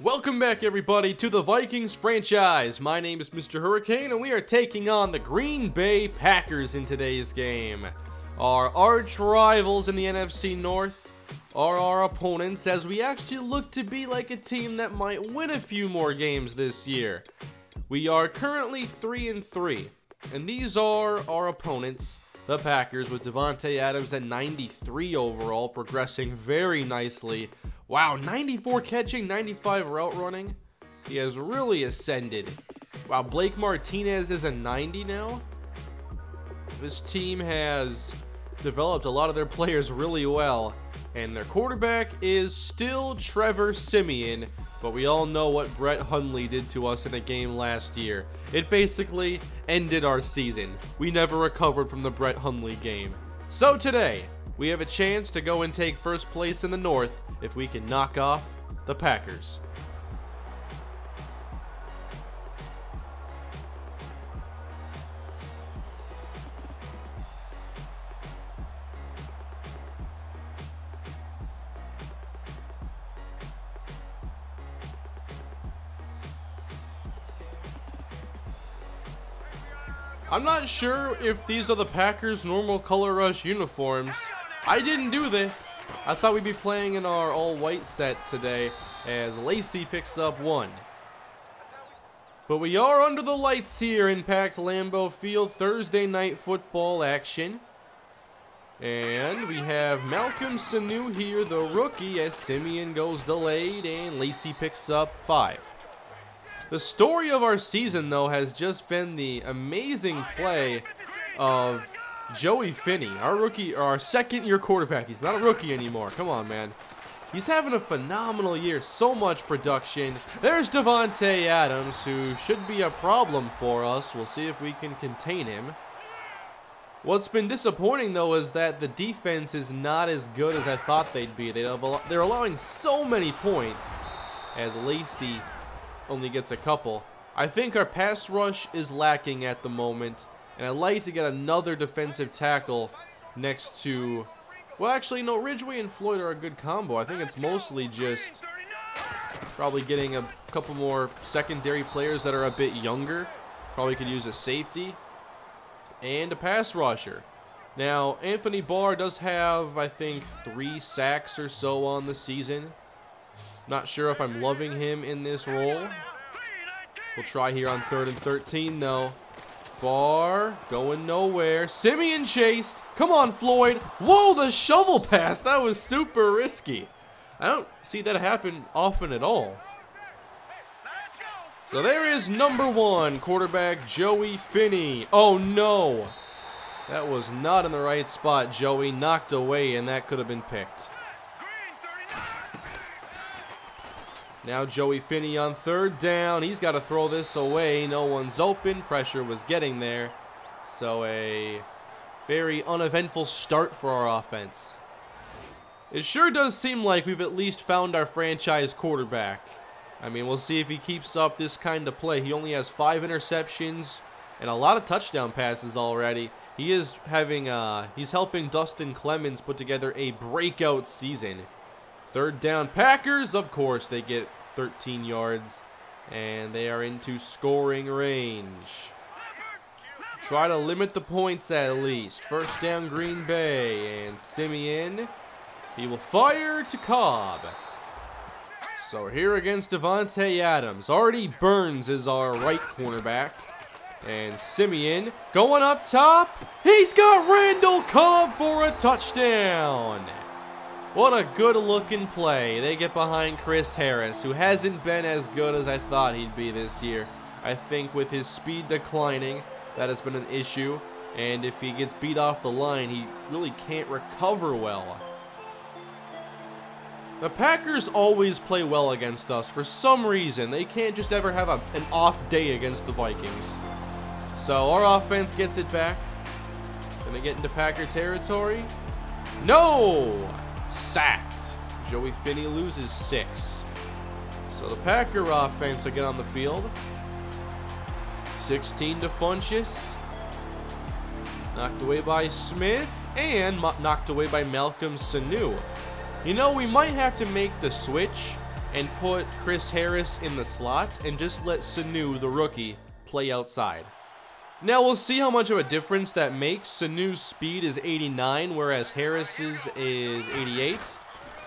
Welcome back, everybody, to the Vikings franchise. My name is Mr. Hurricane, and we are taking on the Green Bay Packers in today's game. Our arch rivals in the NFC North are our opponents, as we actually look to be like a team that might win a few more games this year. We are currently 3-3, and these are our opponents, the Packers, with Davante Adams at 93 overall, progressing very nicely. Wow, 94 catching, 95 route running. He has really ascended. Wow, Blake Martinez is a 90 now. This team has developed a lot of their players really well. And their quarterback is still Trevor Siemian. But we all know what Brett Hundley did to us in a game last year. It basically ended our season. We never recovered from the Brett Hundley game. So today, we have a chance to go and take first place in the North if we can knock off the Packers. I'm not sure if these are the Packers' normal color rush uniforms. I didn't do this. I thought we'd be playing in our all-white set today as Lacey picks up one. But we are under the lights here in packed Lambeau Field, Thursday night football action. And we have Malcolm Sanu here, the rookie, as Siemian goes delayed and Lacey picks up 5. The story of our season, though, has just been the amazing play of Joey Finney, our rookie, or our second-year quarterback. He's not a rookie anymore. Come on, man. He's having a phenomenal year. So much production. There's Davante Adams, who should be a problem for us. We'll see if we can contain him. What's been disappointing, though, is that the defense is not as good as I thought they'd be. They're allowing so many points, as Lacey only gets a couple. I think our pass rush is lacking at the moment, and I'd like to get another defensive tackle next to, well, actually, no, Ridgeway and Floyd are a good combo. I think it's mostly just probably getting a couple more secondary players that are a bit younger. Probably could use a safety and a pass rusher. Now, Anthony Barr does have, I think, 3 sacks or so on the season. Not sure if I'm loving him in this role. We'll try here on 3rd and 13, though. Barr going nowhere. Siemian chased. Come on, Floyd. Whoa, the shovel pass. That was super risky. I don't see that happen often at all. So there is number 1, quarterback Joey Finney. Oh, no. That was not in the right spot. Joey knocked away, and that could have been picked. Now Joey Finney on 3rd down. He's got to throw this away. No one's open. Pressure was getting there. So a very uneventful start for our offense. It sure does seem like we've at least found our franchise quarterback. I mean, we'll see if he keeps up this kind of play. He only has 5 interceptions and a lot of touchdown passes already. He is having he's helping Dustin Clemens put together a breakout season. 3rd down, Packers. Of course, they get 13 yards, and they are into scoring range. Try to limit the points at least. 1st down, Green Bay, and Siemian. He will fire to Cobb. So here against Davante Adams. Artie Burns is our right cornerback. And Siemian going up top. He's got Randall Cobb for a touchdown. What a good-looking play. They get behind Chris Harris, who hasn't been as good as I thought he'd be this year. I think with his speed declining, that has been an issue. And if he gets beat off the line, he really can't recover well. The Packers always play well against us. For some reason, they can't just ever have an off day against the Vikings. So our offense gets it back. Gonna get into Packer territory. No! Sacked. Joey Finney loses 6. So the Packer offense will get on the field. 16 to Funchess. Knocked away by Smith. And knocked away by Malcolm Sanu. You know, we might have to make the switch and put Chris Harris in the slot and just let Sanu, the rookie, play outside. Now we'll see how much of a difference that makes. Sanu's speed is 89, whereas Harris's is 88.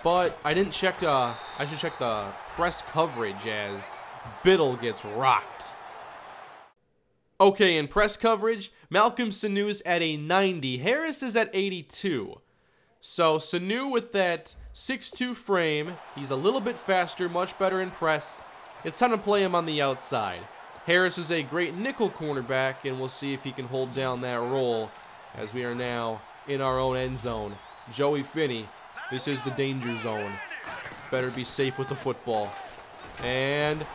But I didn't check, I should check the press coverage as Biddle gets rocked. Okay, in press coverage, Malcolm Sanu's at a 90. Harris is at 82. So Sanu with that 6'2 frame, he's a little bit faster, much better in press. It's time to play him on the outside. Harris is a great nickel cornerback, and we'll see if he can hold down that role as we are now in our own end zone. Joey Finney, this is the danger zone. Better be safe with the football. And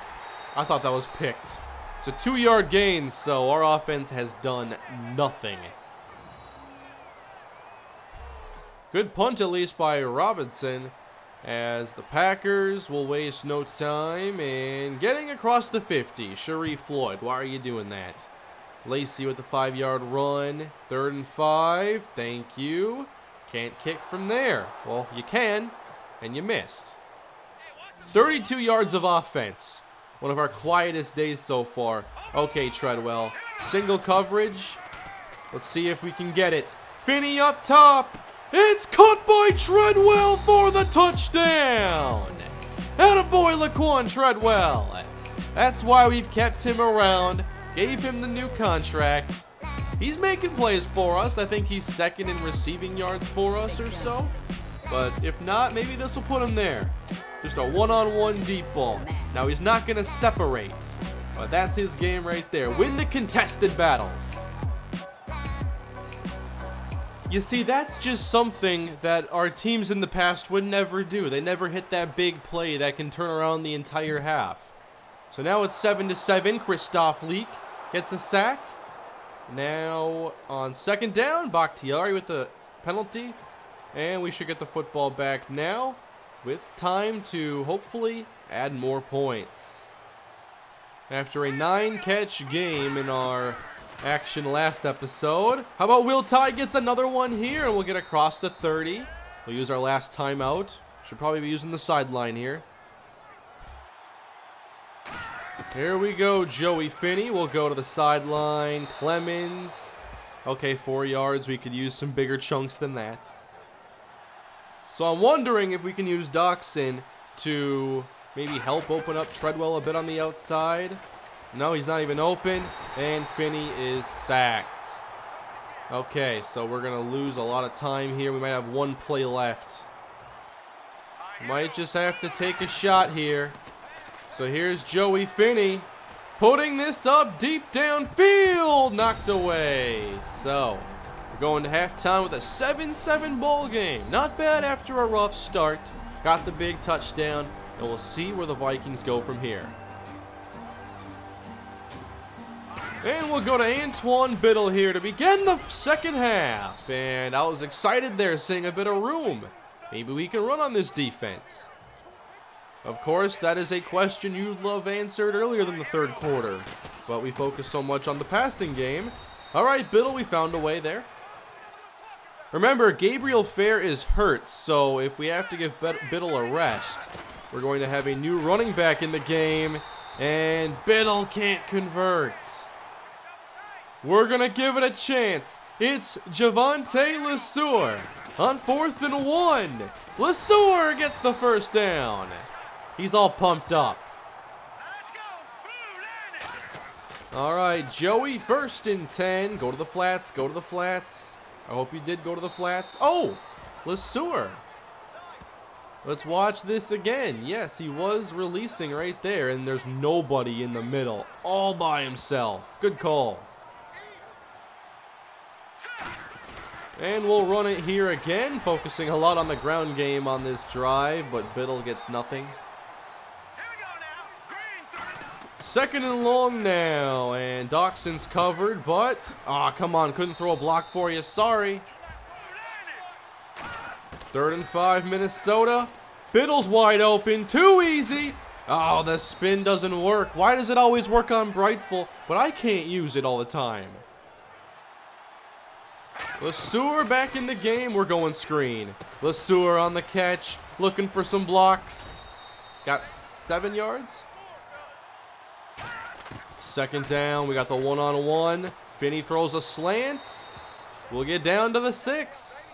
I thought that was picked. It's a 2-yard gain, so our offense has done nothing. Good punt, at least, by Robinson, as the Packers will waste no time in getting across the 50. Sharif Floyd, why are you doing that? Lacey with the 5-yard run. 3rd and 5. Thank you. Can't kick from there. Well, you can, and you missed. 32 yards of offense. One of our quietest days so far. Okay, Treadwell. Single coverage. Let's see if we can get it. Finney up top. It's caught by Treadwell for the touchdown. Attaboy, Laquan Treadwell. That's why we've kept him around. Gave him the new contract. He's making plays for us. I think he's 2nd in receiving yards for us or so. But if not, maybe this will put him there. Just a one-on-one deep ball. Now he's not going to separate. But that's his game right there. Win the contested battles. You see, that's just something that our teams in the past would never do. They never hit that big play that can turn around the entire half. So now it's 7-7. Christoph Leak gets a sack. Now on 2nd down, Bakhtiari with the penalty. And we should get the football back now with time to hopefully add more points. After a 9-catch game in our action last episode, how about Will Tye gets another one here and we'll get across the 30. We'll use our last timeout. Should probably be using the sideline here. Here we go, Joey Finney. We'll go to the sideline. Clemens. Okay, 4 yards. We could use some bigger chunks than that. So I'm wondering if we can use Doxson to maybe help open up Treadwell a bit on the outside. No, he's not even open. And Finney is sacked. Okay, so we're going to lose a lot of time here. We might have 1 play left. Might just have to take a shot here. So here's Joey Finney putting this up deep downfield. Knocked away. So we're going to halftime with a 7-7 ball game. Not bad after a rough start. Got the big touchdown. And we'll see where the Vikings go from here. And we'll go to Antoine Biddle here to begin the 2nd half. And I was excited there, seeing a bit of room. Maybe we can run on this defense. Of course, that is a question you'd love answered earlier than the 3rd quarter. But we focus so much on the passing game. All right, Biddle, we found a way there. Remember, Gabriel Fair is hurt, so if we have to give Biddle a rest, we're going to have a new running back in the game. And Biddle can't convert. We're going to give it a chance. It's Javonte LeSueur on 4th and 1. LeSueur gets the 1st down. He's all pumped up. All right, Joey, 1st and 10. Go to the flats, go to the flats. I hope you did go to the flats. Oh, LeSueur. Let's watch this again. Yes, he was releasing right there, and there's nobody in the middle. All by himself. Good call. And we'll run it here again, focusing a lot on the ground game on this drive, but Biddle gets nothing. 2nd and long now, and Doxson's covered, but, come on, couldn't throw a block for you, sorry. 3rd and 5, Minnesota. Biddle's wide open, too easy. Oh, the spin doesn't work. Why does it always work on Brightful, but I can't use it all the time? LeSueur back in the game. We're going screen. LeSueur on the catch, looking for some blocks. Got 7 yards. Second down, we got the one-on-one. Finney throws a slant. We'll get down to the 6.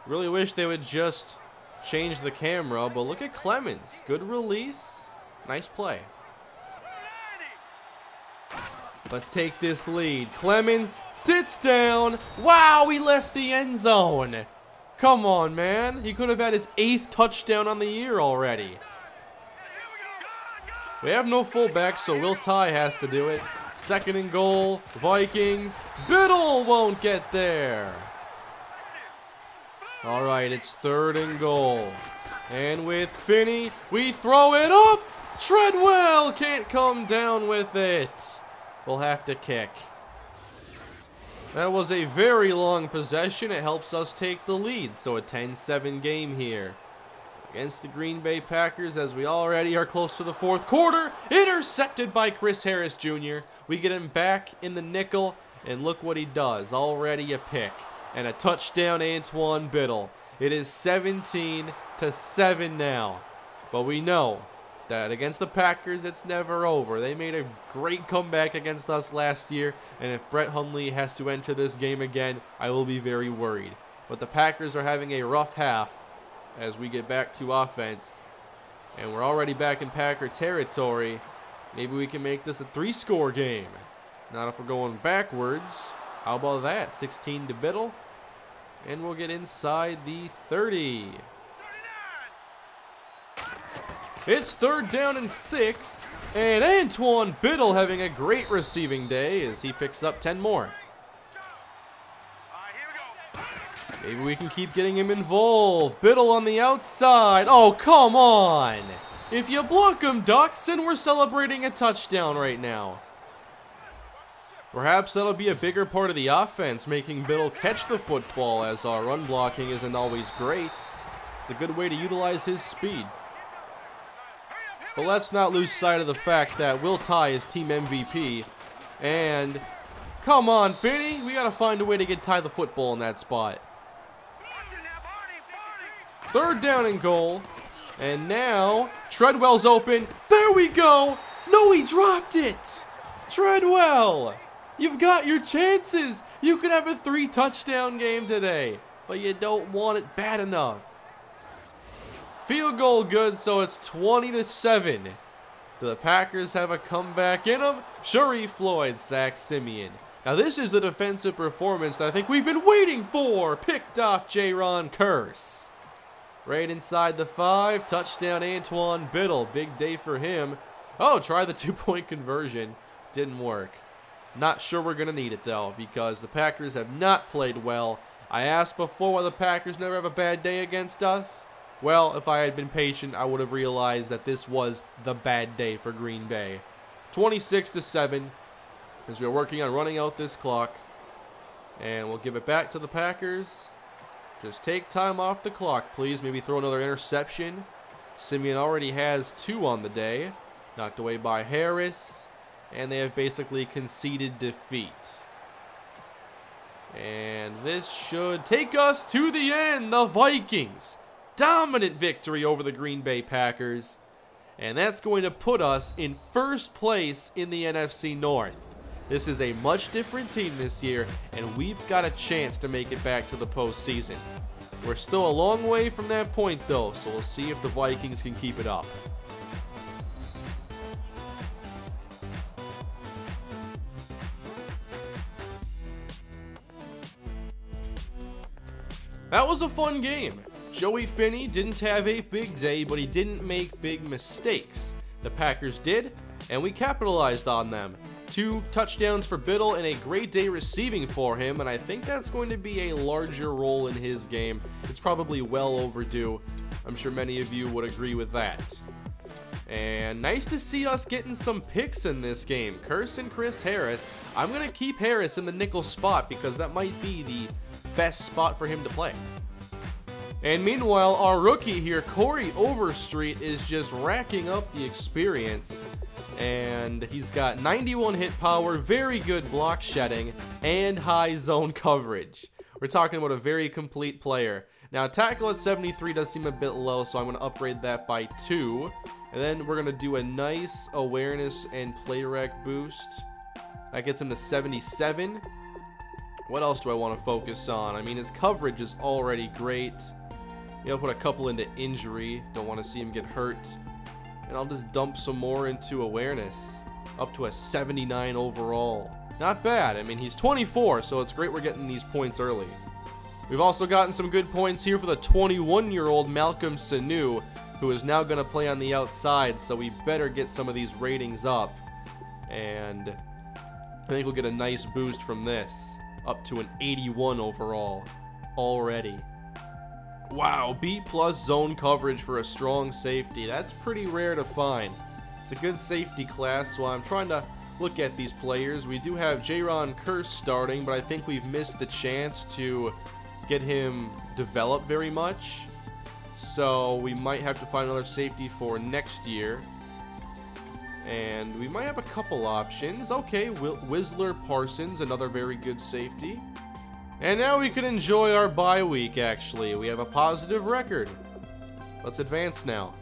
Really wish they would just change the camera, but look at Clemens. Good release. Nice play. Let's take this lead. Clemens sits down. Wow, he left the end zone. Come on, man. He could have had his 8th touchdown on the year already. We have no fullback, so Will Tye has to do it. Second and goal, Vikings. Biddle won't get there. All right, it's 3rd and goal. And with Finney, we throw it up. Treadwell can't come down with it. We'll have to kick. That was a very long possession. It helps us take the lead, so a 10-7 game here against the Green Bay Packers, as we already are close to the 4th quarter. Intercepted by Chris Harris Jr. We get him back in the nickel, and look what he does. Already a pick and a touchdown, Antoine Biddle. It is 17-7 now, but we know that against the Packers, it's never over. They made a great comeback against us last year, and if Brett Hundley has to enter this game again, I will be very worried. But the Packers are having a rough half as we get back to offense, and we're already back in Packer territory. Maybe we can make this a 3-score game. Not if we're going backwards. How about that? 16 to Biddle, and we'll get inside the 30. It's 3rd down and 6, and Antoine Biddle having a great receiving day as he picks up 10 more. Maybe we can keep getting him involved. Biddle on the outside. Oh, come on. If you block him, Ducks, and we're celebrating a touchdown right now. Perhaps that'll be a bigger part of the offense, making Biddle catch the football, as our run blocking isn't always great. It's a good way to utilize his speed. But let's not lose sight of the fact that Will Tye is team MVP. And come on, Finney. We got to find a way to get Tye the football in that spot. 3rd down and goal. And now Treadwell's open. There we go. No, he dropped it. Treadwell, you've got your chances. You could have a 3-touchdown game today, but you don't want it bad enough. Field goal good, so it's 20-7. Do the Packers have a comeback in them? Sharif Floyd sacks Simeon. Now this is the defensive performance that I think we've been waiting for. Picked off Jaron Curse. Right inside the 5. Touchdown Antoine Biddle. Big day for him. Oh, try the 2-point conversion. Didn't work. Not sure we're going to need it though, because the Packers have not played well. I asked before why the Packers never have a bad day against us. Well, if I had been patient, I would have realized that this was the bad day for Green Bay. 26-7, as we're working on running out this clock. And we'll give it back to the Packers. Just take time off the clock, please. Maybe throw another interception. Simeon already has 2 on the day. Knocked away by Harris. And they have basically conceded defeat. And this should take us to the end. The Vikings. Dominant victory over the Green Bay Packers. And that's going to put us in 1st place in the NFC North. This is a much different team this year, and we've got a chance to make it back to the postseason. We're still a long way from that point, though, so we'll see if the Vikings can keep it up. That was a fun game. Joey Finney didn't have a big day, but he didn't make big mistakes. The Packers did, and we capitalized on them. 2 touchdowns for Biddle and a great day receiving for him, and I think that's going to be a larger role in his game. It's probably well overdue. I'm sure many of you would agree with that. And nice to see us getting some picks in this game. Curse and Chris Harris. I'm going to keep Harris in the nickel spot because that might be the best spot for him to play. And meanwhile, our rookie here, Corey Overstreet, is just racking up the experience. And he's got 91 hit power, very good block shedding, and high zone coverage. We're talking about a very complete player. Now, tackle at 73 does seem a bit low, so I'm going to upgrade that by 2. And then we're going to do a nice awareness and play rec boost. That gets him to 77. What else do I want to focus on? I mean, his coverage is already great. I'll put a couple into injury. Don't want to see him get hurt. And I'll just dump some more into awareness. Up to a 79 overall. Not bad. I mean, he's 24, so it's great we're getting these points early. We've also gotten some good points here for the 21-year-old Malcolm Sanu, who is now going to play on the outside, so we better get some of these ratings up. And I think we'll get a nice boost from this. Up to an 81 overall already. Wow, B+ zone coverage for a strong safety. That's pretty rare to find. It's a good safety class, so I'm trying to look at these players. We do have Jaron Kearse starting, but I think we've missed the chance to get him developed very much. So we might have to find another safety for next year. And we might have a couple options. Okay, Whistler Parsons, another very good safety. And now we can enjoy our bye week, actually. We have a positive record. Let's advance now.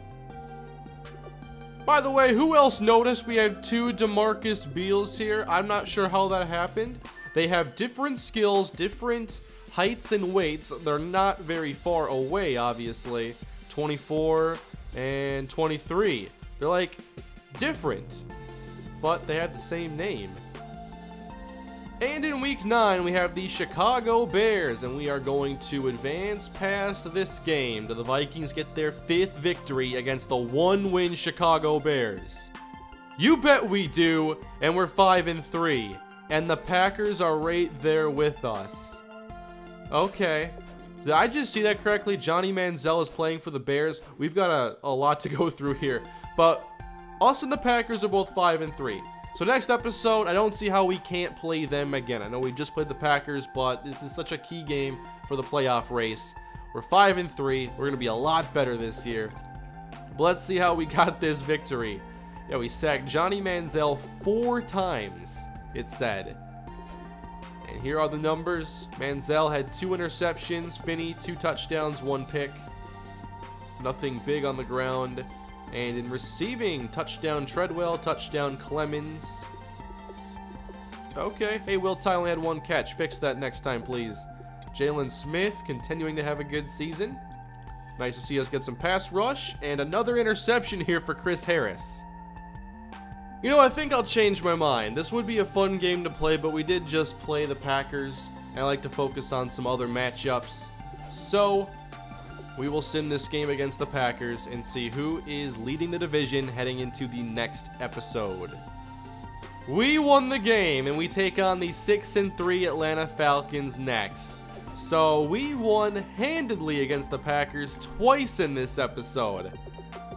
By the way, who else noticed we have 2 DeMarcus Beals here? I'm not sure how that happened. They have different skills, different heights and weights. They're not very far away, obviously. 24 and 23. They're like different, but they have the same name. And in week 9, we have the Chicago Bears, and we are going to advance past this game. Do the Vikings get their 5th victory against the 1-win Chicago Bears? You bet we do, and we're 5-3, and the Packers are right there with us. Okay. Did I just see that correctly? Johnny Manziel is playing for the Bears. We've got a lot to go through here, but us and the Packers are both 5-3. So next episode, I don't see how we can't play them again. I know we just played the Packers, but this is such a key game for the playoff race. We're 5-3. We're going to be a lot better this year. But let's see how we got this victory. Yeah, we sacked Johnny Manziel 4 times, it said. And here are the numbers. Manziel had 2 interceptions. Finney, 2 touchdowns, 1 pick. Nothing big on the ground. And in receiving, touchdown Treadwell, touchdown Clemens. Okay. Hey, Will Ty only had 1 catch. Fix that next time, please. Jalen Smith continuing to have a good season. Nice to see us get some pass rush. And another interception here for Chris Harris. You know, I think I'll change my mind. This would be a fun game to play, but we did just play the Packers. I like to focus on some other matchups. So we will sim this game against the Packers and see who is leading the division heading into the next episode. We won the game, and we take on the 6-3 Atlanta Falcons next. So we won handedly against the Packers twice in this episode.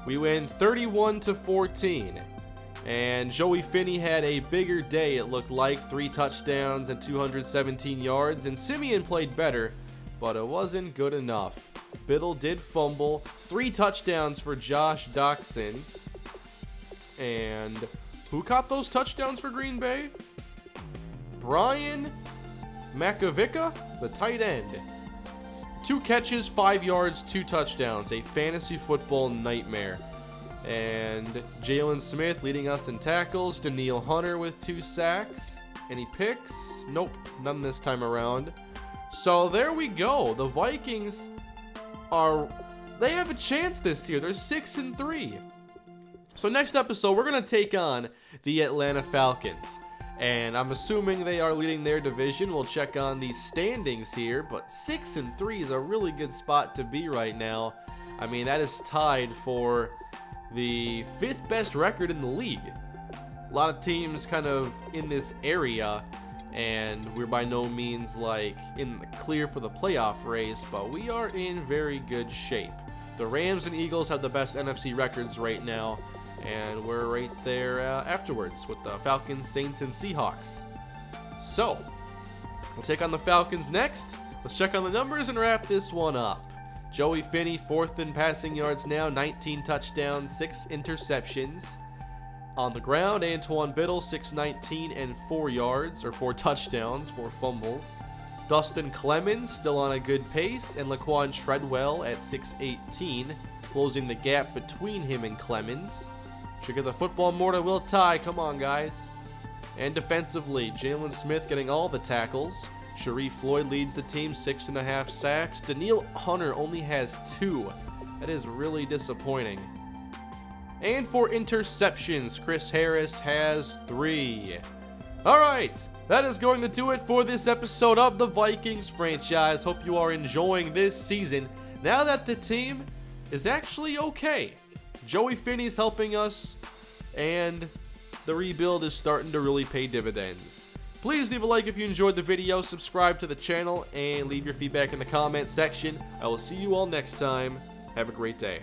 We win 31-14. And Joey Finney had a bigger day, it looked like. 3 touchdowns and 217 yards. And Simeon played better, but it wasn't good enough. Biddle did fumble. 3 touchdowns for Josh Doxson. And who caught those touchdowns for Green Bay? Brian Makovica, the tight end. 2 catches, 5 yards, 2 touchdowns. A fantasy football nightmare. And Jalen Smith leading us in tackles. Daniil Hunter with 2 sacks. Any picks? Nope, none this time around. So there we go. The Vikings they have a chance this year. They're 6-3. So next episode, we're going to take on the Atlanta Falcons. And I'm assuming they are leading their division. We'll check on the standings here. But 6-3 is a really good spot to be right now. I mean, that is tied for the 5th best record in the league. A lot of teams kind of in this area, and we're by no means like in the clear for the playoff race, but we are in very good shape. The Rams and Eagles have the best NFC records right now, and we're right there afterwards with the Falcons, Saints, and Seahawks. So we'll take on the Falcons next. Let's check on the numbers and wrap this one up. Joey Finney, 4th in passing yards now, 19 touchdowns, 6 interceptions. On the ground, Antoine Biddle, 619 and 4 yards, or 4 touchdowns, 4 fumbles. Dustin Clemens still on a good pace, and Laquan Treadwell at 6'18", closing the gap between him and Clemens. Should get the football more to Will Tye. Come on, guys. And defensively, Jalen Smith getting all the tackles. Sharif Floyd leads the team, 6.5 sacks. Daniil Hunter only has 2. That is really disappointing. And for interceptions, Chris Harris has 3. Alright, that is going to do it for this episode of the Vikings franchise. Hope you are enjoying this season now that the team is actually okay. Joey Finney's helping us, and the rebuild is starting to really pay dividends. Please leave a like if you enjoyed the video, subscribe to the channel, and leave your feedback in the comment section. I will see you all next time. Have a great day.